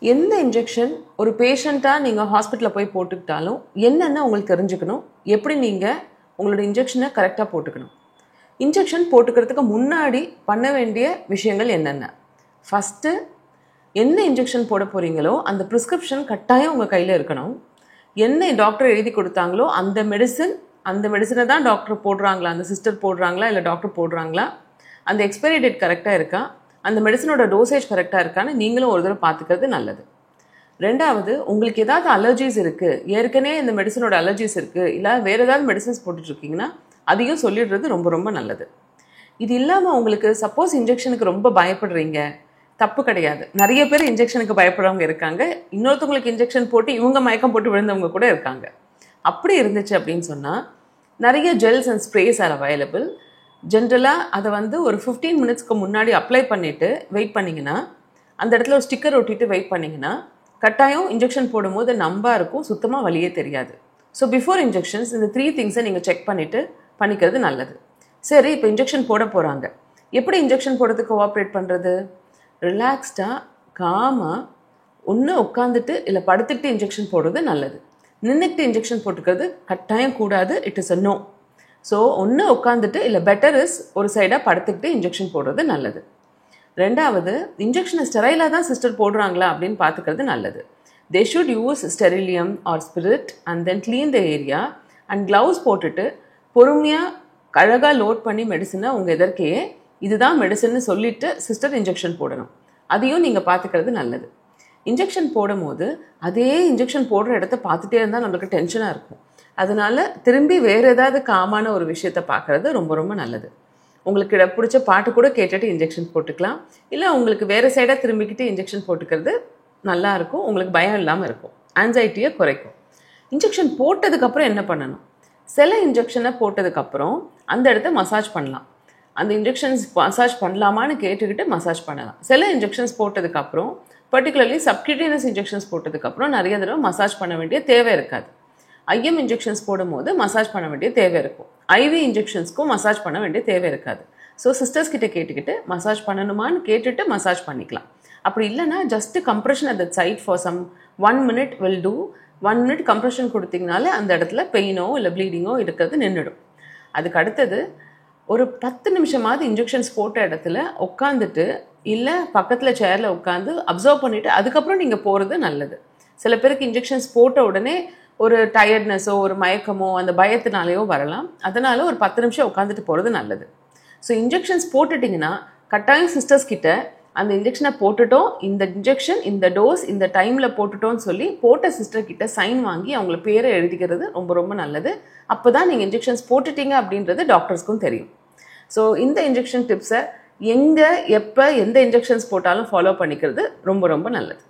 எந்த இன்ஜெக்ஷன் ஒரு பேஷண்ட்டாக நீங்கள் ஹாஸ்பிட்டலில் போய் போட்டுக்கிட்டாலும் என்னென்ன உங்களுக்கு தெரிஞ்சுக்கணும், எப்படி நீங்கள் உங்களோட இன்ஜெக்ஷனை கரெக்டாக போட்டுக்கணும். இன்ஜெக்ஷன் போட்டுக்கிறதுக்கு முன்னாடி பண்ண வேண்டிய விஷயங்கள் என்னென்ன? ஃபஸ்ட்டு, என்ன இன்ஜெக்ஷன் போட போகிறீங்களோ அந்த ப்ரிஸ்கிரிப்ஷன் கட்டாயம் உங்கள் கையில் இருக்கணும். என்ன டாக்டர் எழுதி கொடுத்தாங்களோ அந்த மெடிசனை தான் டாக்டர் போடுறாங்களா, அந்த சிஸ்டர் போடுறாங்களா, இல்லை டாக்டர் போடுறாங்களா, அந்த எக்ஸ்பைரி டேட் கரெக்டாக இருக்கா, அந்த மெடிசனோட டோசேஜ் கரெக்டாக இருக்கான்னு நீங்களும் ஒரு தடவை பார்த்துக்கிறது நல்லது. ரெண்டாவது, உங்களுக்கு ஏதாவது அலர்ஜிஸ் இருக்குது, ஏற்கனவே இந்த மெடிசனோட அலர்ஜிஸ் இருக்குது, இல்லை வேறு ஏதாவது மெடிசன்ஸ் போட்டுட்ருக்கீங்கன்னா அதையும் சொல்லிடுறது ரொம்ப ரொம்ப நல்லது. இது இல்லாமல் உங்களுக்கு சப்போஸ் இன்ஜெக்ஷனுக்கு ரொம்ப பயப்படுறீங்க, தப்பு கிடையாது. நிறைய பேர் இன்ஜெக்ஷனுக்கு பயப்படுறவங்க இருக்காங்க. இன்னொருத்தவங்களுக்கு இன்ஜெக்ஷன் போட்டு இவங்க மயக்கம் போட்டு விழுந்தவங்க கூட இருக்காங்க. அப்படி இருந்துச்சு அப்படின்னு சொன்னால் நிறைய gels and spreads are available. ஜென்ரலாக அதை ஒரு 15 மினிட்ஸ்க்கு முன்னாடி அப்ளை பண்ணிவிட்டு வெயிட் பண்ணிங்கன்னா, அந்த இடத்துல ஒரு ஸ்டிக்கர் ஒட்டிட்டு வெயிட் பண்ணிங்கன்னா கட்டாயம் இன்ஜெக்ஷன் போடும்போது நம்பாக இருக்கும், சுத்தமாக வலியே தெரியாது. ஸோ பிஃபோர் இன்ஜெக்ஷன்ஸ் இந்த 3 திங்ஸை நீங்கள் செக் பண்ணிவிட்டு பண்ணிக்கிறது நல்லது. சரி, இப்போ இன்ஜெக்ஷன் போட போகிறாங்க. எப்படி இன்ஜெக்ஷன் போடுறதுக்கு கோஆப்ரேட் பண்ணுறது? ரிலாக்ஸ்டாக காமாக ஒன்று உட்காந்துட்டு இல்லை படுத்துக்கிட்டு இன்ஜெக்ஷன் போடுறது நல்லது. நின்றுக்கிட்டு இன்ஜெக்ஷன் போட்டுக்கிறது கட்டாயம் கூடாது. It is a no. So ஒன்று உட்காந்துட்டு இல்லை பெட்டர் இஸ் ஒரு சைடாக படுத்துக்கிட்டு இன்ஜெக்ஷன் போடுறது நல்லது. ரெண்டாவது, இன்ஜெக்ஷனை ஸ்டெரைலாக தான் சிஸ்டர் போடுறாங்களா அப்படின்னு பார்த்துக்கிறது நல்லது. They should use Sterillium or spirit and then clean the area and gloves போட்டுட்டு பொறுமையாக அழகாக லோட் பண்ணி மெடிசனை உங்கள் எதற்கையே இதுதான் மெடிசன்னு சொல்லிவிட்டு சிஸ்டர் இன்ஜெக்ஷன் போடணும். அதையும் நீங்கள் பார்த்துக்கிறது நல்லது. இன்ஜெக்ஷன் போடும் போது அதே இன்ஜெக்ஷன் போடுற இடத்த பார்த்துட்டே இருந்தால் நம்மளுக்கு டென்ஷனாக இருக்கும். அதனால் திரும்பி வேறு ஏதாவது காமான ஒரு விஷயத்தை பார்க்குறது ரொம்ப ரொம்ப நல்லது. உங்களுக்கு பிடிச்ச பாட்டு கூட கேட்டுட்டு இன்ஜெக்ஷன் போட்டுக்கலாம். இல்லை உங்களுக்கு வேறு சைடாக திரும்பிக்கிட்டு இன்ஜெக்ஷன் போட்டுக்கிறது நல்லாயிருக்கும். உங்களுக்கு பயம் இல்லாமல் இருக்கும், ஆன்சைட்டியை குறைக்கும். இன்ஜெக்ஷன் போட்டதுக்கப்புறம் என்ன பண்ணணும்? சில இன்ஜெக்ஷனை போட்டதுக்கப்புறம் அந்த இடத்த மசாஜ் பண்ணலாம். அந்த இன்ஜெக்ஷன்ஸ் மசாஜ் பண்ணலாமான்னு கேட்டுக்கிட்டு மசாஜ் பண்ணலாம். சில இன்ஜெக்ஷன்ஸ் போட்டதுக்கப்புறம், பர்டிகுலர்லி சப்கியூட்டேனியஸ் இன்ஜெக்ஷன்ஸ் போட்டதுக்கப்புறம் நிறைய தடவை மசாஜ் பண்ண வேண்டிய தேவை இருக்காது. ஐஎம் இன்ஜெக்ஷன்ஸ் போடும்போது மசாஜ் பண்ண வேண்டிய தேவை இருக்கும். ஐவி இன்ஜெக்ஷன்ஸ்க்கும் மசாஜ் பண்ண வேண்டிய தேவை இருக்காது. ஸோ சிஸ்டர்ஸ் கிட்ட கேட்டுக்கிட்டு மசாஜ் பண்ணணுமான்னு கேட்டுட்டு மசாஜ் பண்ணிக்கலாம். அப்படி இல்லைனா just compression at the site for some 1 minute will do. 1 minute compression கொடுத்தீங்கனாலே அந்த இடத்துல பெயினோ இல்லை ப்ளீடிங்கோ இருக்கிறது நின்றுடும். அதுக்கு அடுத்தது ஒரு 10 நிமிஷமாவது இன்ஜெக்ஷன்ஸ் போட்ட இடத்துல உட்காந்துட்டு இல்லை பக்கத்தில் சேரில் உட்காந்து அப்சர்வ் பண்ணிவிட்டு அதுக்கப்புறம் நீங்கள் போகிறது நல்லது. சில பேருக்கு இன்ஜெக்ஷன்ஸ் போட்ட உடனே ஒரு டயர்ட்னஸோ ஒரு மயக்கமோ அந்த பயத்தினாலேயோ வரலாம். அதனால் ஒரு 10 நிமிஷம் உட்காந்துட்டு போகிறது நல்லது. ஸோ இன்ஜெக்ஷன்ஸ் போட்டுட்டிங்கன்னா கட்டாயம் சிஸ்டர்ஸ் கிட்ட அந்த இன்ஜெக்ஷனை போட்டுட்டோம், இந்த இன்ஜெக்ஷன் இந்த டோஸ் இந்த டைமில் போட்டுட்டோன்னு சொல்லி போட்ட சிஸ்டர் கிட்ட சைன் வாங்கி அவங்கள பேரை எழுதிக்கிறது ரொம்ப ரொம்ப நல்லது. அப்போ தான் நீங்கள் இன்ஜெக்ஷன்ஸ் போட்டுட்டீங்க அப்படின்றது டாக்டர்ஸ்க்கும் தெரியும். ஸோ இந்த இன்ஜெக்ஷன் டிப்ஸை எங்கே எப்போ எந்த இன்ஜெக்ஷன்ஸ் போட்டாலும் ஃபாலோ பண்ணிக்கிறது ரொம்ப ரொம்ப நல்லது.